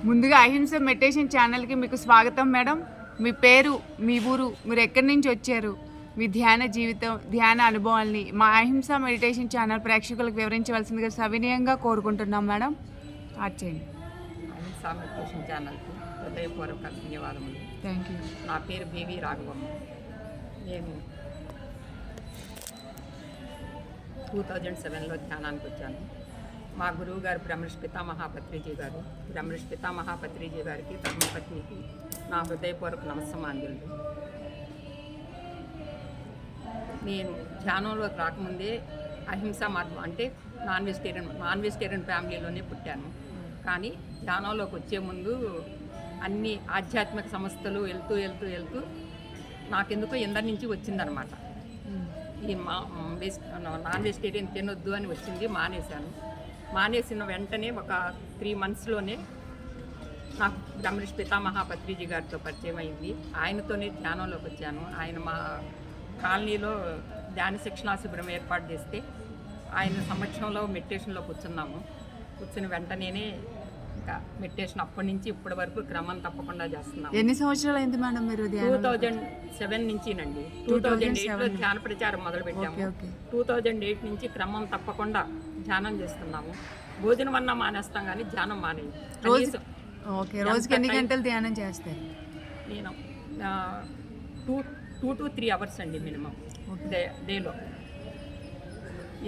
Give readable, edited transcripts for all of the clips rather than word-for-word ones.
ముందుగా అహింస మెడిటేషన్ ఛానల్కి మీకు స్వాగతం మేడం. మీ పేరు, మీ ఊరు, మీరు ఎక్కడి నుంచి వచ్చారు, మీ ధ్యాన జీవితం, ధ్యాన అనుభవాల్ని మా అహింస మెడిటేషన్ ఛానల్ ప్రేక్షకులకు వివరించవలసిందిగా సవినయంగా కోరుకుంటున్నాం మేడం. స్టార్ట్ చేయండి. అహింస మెడిటేషన్ ఛానల్కి హృదయపూర్వక ధన్యవాదములు. Thank you. నా పేరు బివి రాఘవమ్మ. నేను 2007లో ధ్యానానికి వచ్చాను. మా గురువు గారు బ్రహ్మర్షి పితామహ పత్రిజీ గారు. బ్రహ్మర్షి పితామహ పత్రిజీ గారికి, ధర్మపత్నికి నా హృదయపూర్వక నమస్సమాంజలు. నేను ధ్యానంలోకి రాకముందే అహింస మార్గం అంటే నాన్ వెజిటేరియన్ ఫ్యామిలీలోనే పుట్టాను. కానీ ధ్యానంలోకి వచ్చే ముందు అన్ని ఆధ్యాత్మిక సంస్థలు వెళ్తూ నాకెందుకో ఎందరి నుంచి వచ్చిందనమాట. ఈ నాన్ వెజిటేరియన్ తినొద్దు అని వచ్చింది. మానేసిన వెంటనే ఒక 3 monthsలోనే నాకు బ్రహ్మర్షి పితామహ పత్రిజీ గారితో పరిచయం అయింది. ఆయనతోనే ధ్యానంలోకి వచ్చాను. ఆయన మా కాలనీలో ధ్యాన శిక్షణా శిబిరం ఏర్పాటు చేస్తే ఆయన సమక్షంలో మెడిటేషన్లో కూర్చున్న వెంటనే ఇంకా మెడిటేషన్ అప్పటి నుంచి ఇప్పటి వరకు క్రమం తప్పకుండా చేస్తున్నాను. ఎన్ని సంవత్సరాలు అయింది మేడం మీరు? 2007 నుంచినండి. 2008లో ధ్యాన ప్రచారం మొదలుపెట్టాము. 2008 నుంచి క్రమం తప్పకుండా ధ్యానం చేస్తున్నాము. భోజనం అన్నా మానేస్తాం కానీ ధ్యానం మానేది. రోజుకి ఎన్ని గంటలు ధ్యానం చేస్తారు? నేను 2 to 3 hours అండి మినిమం డేలో.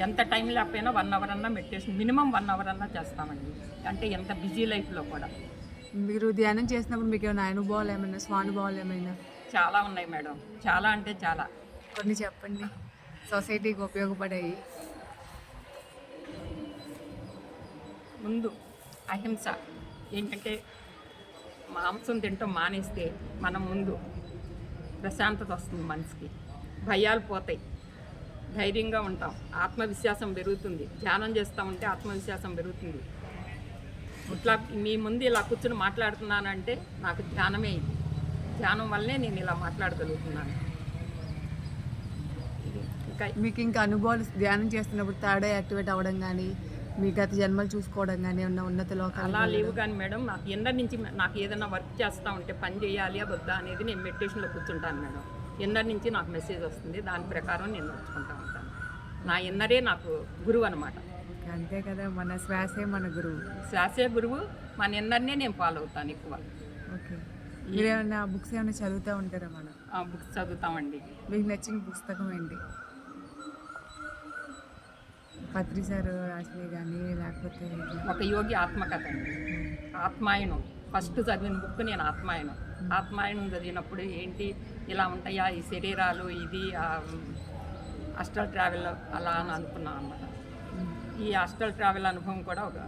ఎంత టైం లేకపోయినా 1 hour అన్నా మెడిటేషన్, మినిమం 1 hour అన్నా చేస్తామండి. అంటే ఎంత బిజీ లైఫ్లో కూడా. మీరు ధ్యానం చేసినప్పుడు మీకు ఏమైనా అనుభవాలు ఏమైనా, స్వానుభవాలు ఏమైనా? చాలా ఉన్నాయి మేడం, చాలా అంటే చాలా. కొన్ని చెప్పండి, సొసైటీకి ఉపయోగపడాయి. ముందు అహింస ఏంటంటే మాంసం తింటాం మానేస్తే మనం ముందు ప్రశాంతత వస్తుంది, మనసుకి భయాలు పోతాయి, ధైర్యంగా ఉంటాం, ఆత్మవిశ్వాసం పెరుగుతుంది. ధ్యానం చేస్తూ ఉంటే ఆత్మవిశ్వాసం పెరుగుతుంది. ఇట్లా మీ ముందు ఇలా కూర్చొని మాట్లాడుతున్నానంటే నాకు ధ్యానమే ఇది. ధ్యానం వల్లనే నేను ఇలా మాట్లాడగలుగుతున్నాను. మీకు ఇంకా అనుభవాలు ధ్యానం చేస్తున్నప్పుడు థర్డ్ ఐ యాక్టివేట్ అవ్వడం కానీ, మీ గత జన్మలు చూసుకోవడం కానీ, ఉన్నత లోకాలు అలా లేవు. కానీ మేడం నాకు ఎందరి నుంచి నాకు ఏదైనా వర్క్ చేస్తూ ఉంటే పని చేయాలి వద్దా అనేది నేను మెడిటేషన్లో కూర్చుంటాను మేడం. ఎందరి నుంచి నాకు మెసేజ్ వస్తుంది, దాని ప్రకారం నేను నడుచుకుంటూ ఉంటాను. నా ఎన్నరే నాకు గురువు అనమాట. అంతే కదా, మన శ్వాసే మన గురువు. శ్వాసే గురువు. మన ఎన్నరినే నేను ఫాలో అవుతాను ఎక్కువ. ఓకే. మీరు ఏమైనా బుక్స్ ఏమైనా చదువుతూ ఉంటారా? మనం బుక్స్ చదువుతామండి. మీకు నచ్చిన పుస్తకం ఏంటి? పత్రి సార్ రాసినవి కానీ, లేకపోతే ఒక యోగి ఆత్మకథ అండి, ఆత్మాయణం. ఫస్ట్ చదివిన బుక్ నేను ఆత్మాయణం చదివినప్పుడు ఏంటి ఇలా ఉంటాయా ఈ శరీరాలు, ఇది అస్ట్రల్ ట్రావెల్ అలా అని అనుకున్నాను అనమాట. ఈ అస్ట్రల్ ట్రావెల్ అనుభవం కూడా ఒక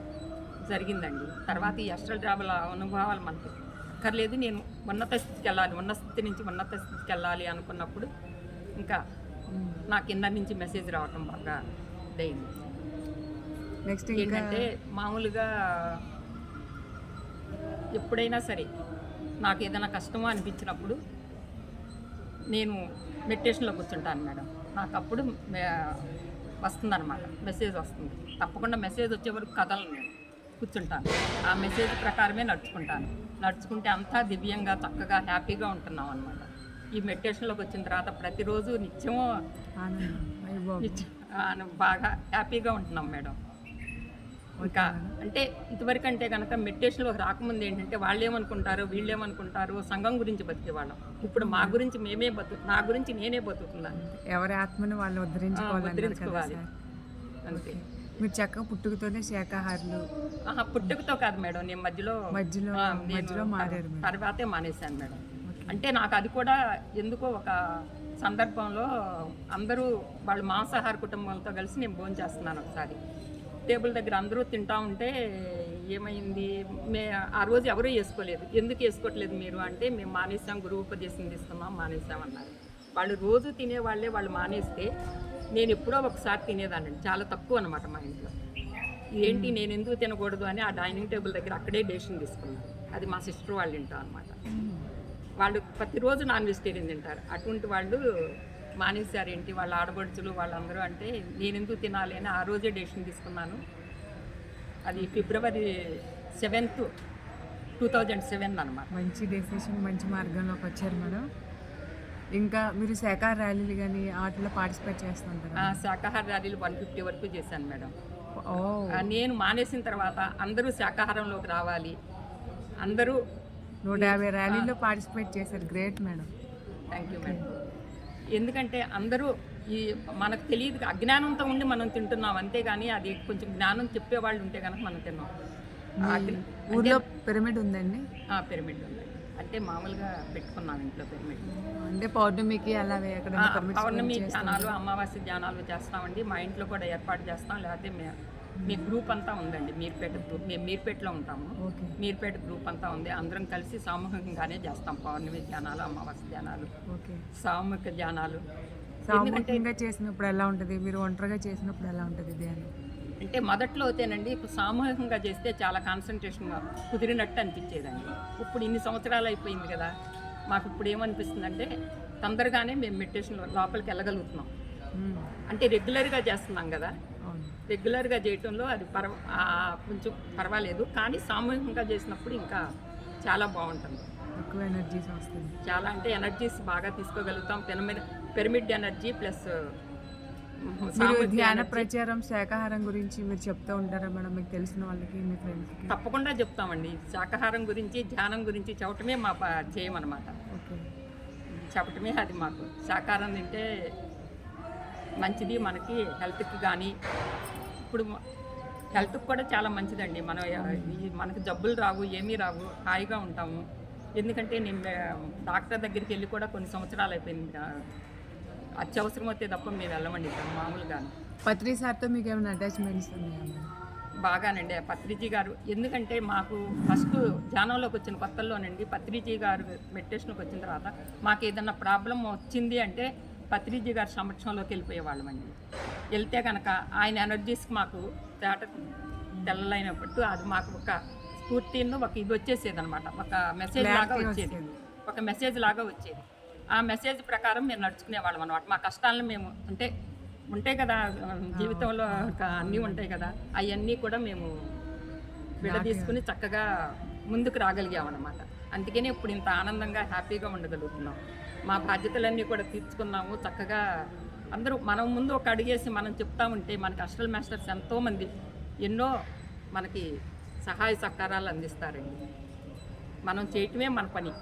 జరిగిందండి. తర్వాత ఈ అస్ట్రల్ ట్రావెల్ అనుభవాలు మనకి అక్కర్లేదు, నేను ఉన్నత స్థితికి వెళ్ళాలి, ఉన్నత స్థితి నుంచి ఉన్నత స్థితికి వెళ్ళాలి అనుకున్నప్పుడు ఇంకా నా కింద నుంచి మెసేజ్ రావటం బాగా అయింది. నెక్స్ట్ ఏంటంటే మామూలుగా ఎప్పుడైనా సరే నాకు ఏదైనా కష్టమో అనిపించినప్పుడు నేను మెడిటేషన్లో కూర్చుంటాను మేడం. నాకు అప్పుడు వస్తుందన్నమాట, మెసేజ్ వస్తుంది. తప్పకుండా మెసేజ్ వచ్చే వరకు కథలను నేను కూర్చుంటాను. ఆ మెసేజ్ ప్రకారమే నడుచుకుంటే అంతా దివ్యంగా, చక్కగా, హ్యాపీగా ఉంటున్నాం అనమాట. ఈ మెడిటేషన్లోకి వచ్చిన తర్వాత ప్రతిరోజు నిత్యము బాగా హ్యాపీగా ఉంటున్నాం మేడం. ఇంకా అంటే ఇదివరకు అంటే కనుక మెడిటేషన్లోకి రాకముందు ఏంటంటే వాళ్ళు ఏమనుకుంటారు, వీళ్ళు ఏమనుకుంటారు, సంఘం గురించి బతికేవాళ్ళం. ఇప్పుడు మా గురించి నా గురించి నేనే బతుకుతున్నాను. ఎవరి ఆత్మని వాళ్ళు ఉద్ధరించుకోవాలి అంతే. మీరు చక్కగా పుట్టుకతోనే శాకాహారులు? పుట్టుకతో కాదు మేడం, నేను మధ్యలో మారారు. తర్వాతే మానేశాను మేడం. అంటే నాకు అది కూడా ఎందుకో ఒక సందర్భంలో అందరూ వాళ్ళు మాంసాహార కుటుంబాలతో కలిసి నేను భోజనం చేస్తున్నాను. ఒకసారి టేబుల్ దగ్గర అందరూ తింటా ఉంటే ఏమైంది, ఆ రోజు ఎవరూ వేసుకోలేదు. ఎందుకు వేసుకోవట్లేదు మీరు అంటే, మేము మానేసాం, గురువు ఉపదేశం తీసుకున్నాం, మానేసామన్నారు. వాళ్ళు రోజు తినేవాళ్ళే వాళ్ళు మానేస్తే నేను ఎప్పుడో ఒకసారి తినేదాన్ని, చాలా తక్కువ అనమాట మా ఇంట్లో. ఏంటి నేను ఎందుకు తినకూడదు అని ఆ డైనింగ్ టేబుల్ దగ్గర అక్కడే డెసిషన్ తీసుకున్నాను. అది మా సిస్టర్ వాళ్ళు తింటాం అనమాట. వాళ్ళు ప్రతిరోజు నాన్ వెజిటేరియన్ తింటారు. అటువంటి వాళ్ళు మానేశారేంటి, వాళ్ళ ఆడపడుచులు వాళ్ళందరూ అంటే నేను ఎందుకు తినాలి అని ఆ రోజే డెసిషన్ తీసుకున్నాను. అది February 7th, 2007 అనమాట. మంచి డెసిషన్, మంచి మార్గంలోకి వచ్చారు మేడం. ఇంకా మీరు శాఖాహార ర్యాలీలు కానీ వాటిలో పార్టిసిపేట్ చేస్తుంటారు? శాకాహార ర్యాలీలు 150 వరకు చేశాను మేడం. ఓ, నేను మానేసిన తర్వాత అందరూ శాకాహారంలోకి రావాలి, అందరూ 150 ర్యాలీలో పార్టిసిపేట్ చేశారు. Great madam. Thank you madam. ఎందుకంటే అందరూ ఈ మనకు తెలియదు, అజ్ఞానంతో ఉండి మనం తింటున్నాం అంతేగాని అది కొంచెం జ్ఞానం చెప్పేవాళ్ళు ఉంటే కనుక మనం తిన్నాం. ఊర్లో పిరమిడ్ ఉందండి? పిరమిడ్ ఉంది, అంటే మామూలుగా పెట్టుకున్నాం ఇంట్లో పిరమిడ్. అంటే పౌర్ణమికి అలా ఎక్కడ పౌర్ణమి ధ్యానాలు, అమావాస్య ధ్యానాలు చేస్తామండి. మా ఇంట్లో కూడా ఏర్పాటు చేస్తాం. లేకపోతే మీ గ్రూప్ అంతా ఉందండి, మీర్పేట గ్రూప్. మేము మీర్పేటలో ఉంటాము. మీర్పేట గ్రూప్ అంతా ఉంది. అందరం కలిసి సామూహికంగానే చేస్తాం పౌర్ణమి ధ్యానాలు, అమావాస్య ధ్యానాలు, సామూహిక ధ్యానాలు. సామూహికంగా చేసినప్పుడు ఎలా ఉంటుంది, మీరు ఒంటరిగా చేసినప్పుడు ఎలా ఉంటుంది ధ్యానం? అంటే మొదట్లో అయితేనండి, ఇప్పుడు సామూహికంగా చేస్తే చాలా కాన్సన్ట్రేషన్గా కుదిరినట్టు అనిపించేదండి. ఇప్పుడు ఇన్ని సంవత్సరాలు అయిపోయింది కదా, మాకు ఇప్పుడు ఏమనిపిస్తుందంటే తొందరగానే మేము మెడిటేషన్ లోపలికి వెళ్ళగలుగుతున్నాం. అంటే రెగ్యులర్గా చేస్తున్నాం కదా, రెగ్యులర్గా చేయటంలో అది కొంచెం పర్వాలేదు. కానీ సామూహికంగా చేసినప్పుడు ఇంకా చాలా బాగుంటుంది. ఎక్కువ ఎనర్జీస్ వస్తుంది. చాలా అంటే ఎనర్జీస్ బాగా తీసుకోగలుగుతాం. పిరమిడ్ ఎనర్జీ ప్లస్ ధ్యాన ప్రచారం, శాకాహారం గురించి మీరు చెప్తూ ఉంటారా మేడం మీకు తెలిసిన వాళ్ళకి, మీ ఫ్రెండ్స్కి? తప్పకుండా చెప్తామండి. శాకాహారం గురించి, ధ్యానం గురించి చెప్పటమే మా చేయమన్నమాట. చెప్పటమే అది మాకు. శాకాహారం తింటే మంచిది మనకి, హెల్త్కి కానీ. ఇప్పుడు హెల్త్కి కూడా చాలా మంచిదండి. మనకు జబ్బులు రావు, ఏమీ రావు, హాయిగా ఉంటాము. ఎందుకంటే నేను డాక్టర్ దగ్గరికి వెళ్ళి కూడా కొన్ని సంవత్సరాలు అయిపోయింది. అత్యవసరం అయితే తప్ప మేము వెళ్ళమండి మామూలుగా. పత్రి సార్తో మీకు ఏమైనా అటాచ్మెంట్స్ ఉన్నాయా? బాగానండి. పత్రిజీ గారు, ఎందుకంటే మాకు ఫస్ట్ ధ్యానంలోకి వచ్చిన కొత్తల్లోనండి పత్రిజీ గారు మెడిటేషన్కి వచ్చిన తర్వాత మాకు ఏదన్నా ప్రాబ్లం వచ్చింది అంటే పత్రిజీ గారి సమక్షంలోకి వెళ్ళిపోయేవాళ్ళమండి. వెళ్తే కనుక ఆయన ఎనర్జీస్కి మాకు తెల్లైనప్పుడు అది మాకు ఒక స్ఫూర్తిను, ఒక ఇది వచ్చేసేది అనమాట. ఒక మెసేజ్ లాగా వచ్చేది. ఆ మెసేజ్ ప్రకారం మేము నడుచుకునేవాళ్ళం అనమాట. మా కష్టాలను మేము, అంటే ఉంటాయి కదా జీవితంలో, అన్నీ ఉంటాయి కదా, అవన్నీ కూడా మేము విడదీసుకుని చక్కగా ముందుకు రాగలిగామన్నమాట. అందుకనే ఇప్పుడు ఇంత ఆనందంగా, హ్యాపీగా ఉండగలుగుతున్నాం. మా బాధ్యతలన్నీ కూడా తీర్చుకున్నాము చక్కగా. అందరూ మనం ముందు ఒక అడిగేసి మనం చెప్తా ఉంటే మనకి అస్ట్రల్ మాస్టర్స్ ఎంతోమంది ఎన్నో మనకి సహాయ సహకారాలు అందిస్తారండి. మనం చేయటమే మన పని.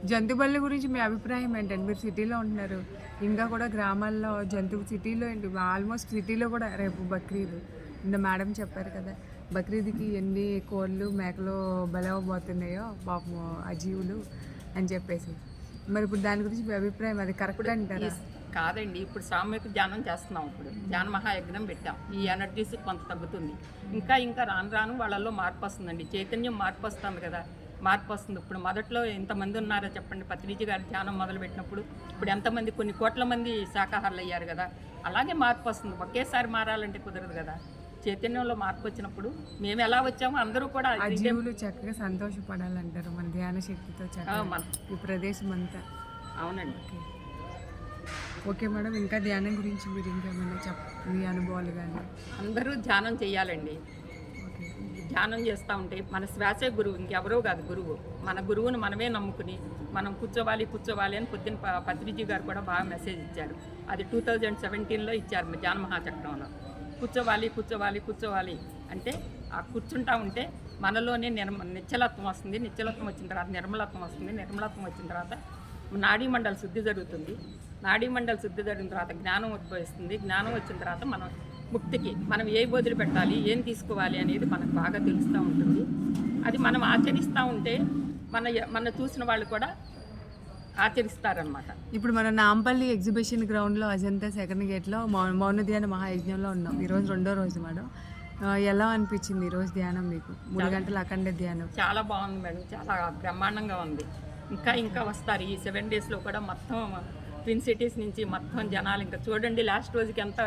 జంతుబలి గురించి మీ అభిప్రాయం ఏంటండి? మీరు సిటీలో ఉంటున్నారు, ఇంకా కూడా గ్రామాల్లో సిటీలో ఏంటి, ఆల్మోస్ట్ సిటీలో కూడా రేపు బక్రీద్, నిన్న మేడం చెప్పారు కదా, బక్రీద్కి ఎన్ని కోళ్ళు మేకలు బలవబోతున్నాయో పాపం ఆ జీవులు అని చెప్పేసి. మరి ఇప్పుడు దాని గురించి మీ అభిప్రాయం, అది కరెక్ట్ అంటారా? కాదండి, ఇప్పుడు సామూహిక ధ్యానం చేస్తున్నాం. ఇప్పుడు ధ్యాన మహాయజ్ఞం పెట్టాం. ఈ ఎనర్జీస్ కొంత తగ్గుతుంది. ఇంకా రాను రాను వాళ్ళల్లో మార్పు వస్తుందండి. చైతన్యం మార్పు వస్తుంది కదా, మార్పు వస్తుంది. ఇప్పుడు మొదట్లో ఎంతమంది ఉన్నారో చెప్పండి. పత్రిజీ గారి ధ్యానం మొదలుపెట్టినప్పుడు ఇప్పుడు ఎంతమంది, కొన్ని కోట్ల మంది శాకాహారులు అయ్యారు కదా. అలాగే మార్పు వస్తుంది. ఒకేసారి మారాలంటే కుదరదు కదా. చైతన్యంలో మార్పు వచ్చినప్పుడు మేము ఎలా వచ్చామో అందరూ కూడా జీవులు చక్కగా సంతోషపడాలంటారు మన ధ్యాన శక్తితో ఈ ప్రదేశం అంతా. అవునండి. ఓకే మేడం, ఇంకా ధ్యానం గురించి మీరు ఇంకేమైనా మీ అనుభవాలు కానీ? అందరూ ధ్యానం చేయాలండి. ధ్యానం చేస్తూ ఉంటే మన శ్వాసే గురువు, ఇంకెవరో కాదు గురువు. మన గురువును మనమే నమ్ముకుని మనం కూర్చోవాలి అని పొద్దున్న పత్రిజీ గారు కూడా బాగా మెసేజ్ ఇచ్చారు. అది 2017లో ఇచ్చారు ధ్యాన మహాచక్రంలో. కూర్చోవాలి అంటే ఆ కూర్చుంటా ఉంటే మనలోనే నిశ్చలత్వం వస్తుంది. నిశ్చలత్వం వచ్చిన తర్వాత నిర్మలత్వం వస్తుంది. నిర్మలత్వం వచ్చిన తర్వాత నాడీ మండలి శుద్ధి జరుగుతుంది. నాడీ మండలి శుద్ధి జరిగిన తర్వాత జ్ఞానం ఉద్భవిస్తుంది. జ్ఞానం వచ్చిన తర్వాత మనం ముక్తికి మనం ఏ బోధులు పెట్టాలి, ఏం తీసుకోవాలి అనేది మనకు బాగా తెలుస్తూ ఉంటుంది. అది మనం ఆచరిస్తూ ఉంటే మన చూసిన వాళ్ళు కూడా ఆచరిస్తారనమాట. ఇప్పుడు మనం నాంపల్లి ఎగ్జిబిషన్ గ్రౌండ్లో అజంతా సెకండ్ గేట్లో మౌన ధ్యాన మహాయజ్ఞంలో ఉన్నాం. ఈరోజు 2వ రోజు మేడం. ఎలా అనిపించింది ఈరోజు ధ్యానం మీకు? 3 గంటల అఖండ ధ్యానం చాలా బాగుంది మేడం, చాలా బ్రహ్మాండంగా ఉంది. ఇంకా వస్తారు ఈ 7 డేస్లో కూడా. మొత్తం ట్విన్ సిటీస్ నుంచి మొత్తం జనాలు ఇంకా చూడండి, లాస్ట్ రోజుకి ఎంత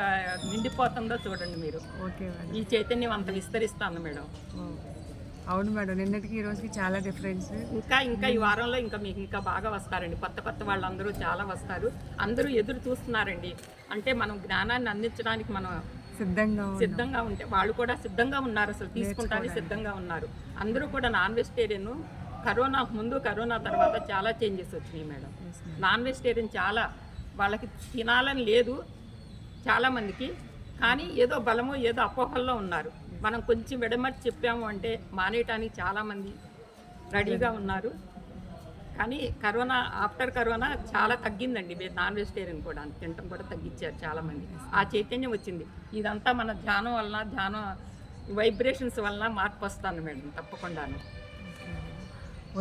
నిండిపోతుందో చూడండి మీరు. ఓకే, ఈ చైతన్యం అంత విస్తరిస్తుంది మేడం. అవును మేడం, నిన్నటికి ఈ రోజుకి చాలా డిఫరెన్స్. ఇంకా ఈ వారంలో ఇంకా మీకు ఇంకా బాగా వస్తారండి. కొత్త వాళ్ళందరూ చాలా వస్తారు. అందరూ ఎదురు చూస్తున్నారండి. అంటే మనం జ్ఞానాన్ని అందించడానికి మనం సిద్ధంగా ఉంటే వాళ్ళు కూడా సిద్ధంగా ఉన్నారు, అసలు తీసుకుంటానికి సిద్ధంగా ఉన్నారు. అందరూ కూడా నాన్ వెజిటేరియన్ కరోనా ముందు కరోనా తర్వాత చాలా చేంజెస్ వచ్చినాయి మేడం. నాన్ వెజిటేరియన్ చాలా వాళ్ళకి తినాలని లేదు చాలామందికి, కానీ ఏదో బలమో ఏదో అపోహల్లో ఉన్నారు. మనం కొంచెం విడమర్చి చెప్పాము అంటే మానేయటానికి చాలామంది రెడీగా ఉన్నారు. కానీ కరోనా ఆఫ్టర్ కరోనా చాలా తగ్గిందండి నాన్ వెజిటేరియన్ కూడా, తినటం కూడా తగ్గించారు చాలామంది. ఆ చైతన్యం వచ్చింది. ఇదంతా మన ధ్యానం వలన, ధ్యానం వైబ్రేషన్స్ వలన మార్పు వస్తాను మేడం, తప్పకుండాను.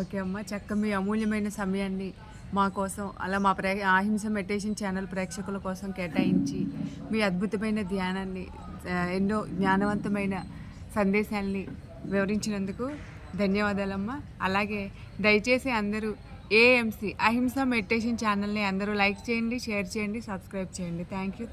ఓకే అమ్మ, చక్క మీ అమూల్యమైన సమయాన్ని మా కోసం అలా మా అహింస మెడిటేషన్ ఛానల్ ప్రేక్షకుల కోసం కేటాయించి మీ అద్భుతమైన ధ్యానాన్ని ఎన్నో జ్ఞానవంతమైన సందేశాల్ని వివరించినందుకు ధన్యవాదాలమ్మా. అలాగే దయచేసి అందరూ ఏఎంసీ అహింస మెడిటేషన్ ఛానల్ని అందరూ లైక్ చేయండి, షేర్ చేయండి, సబ్స్క్రైబ్ చేయండి. Thank you.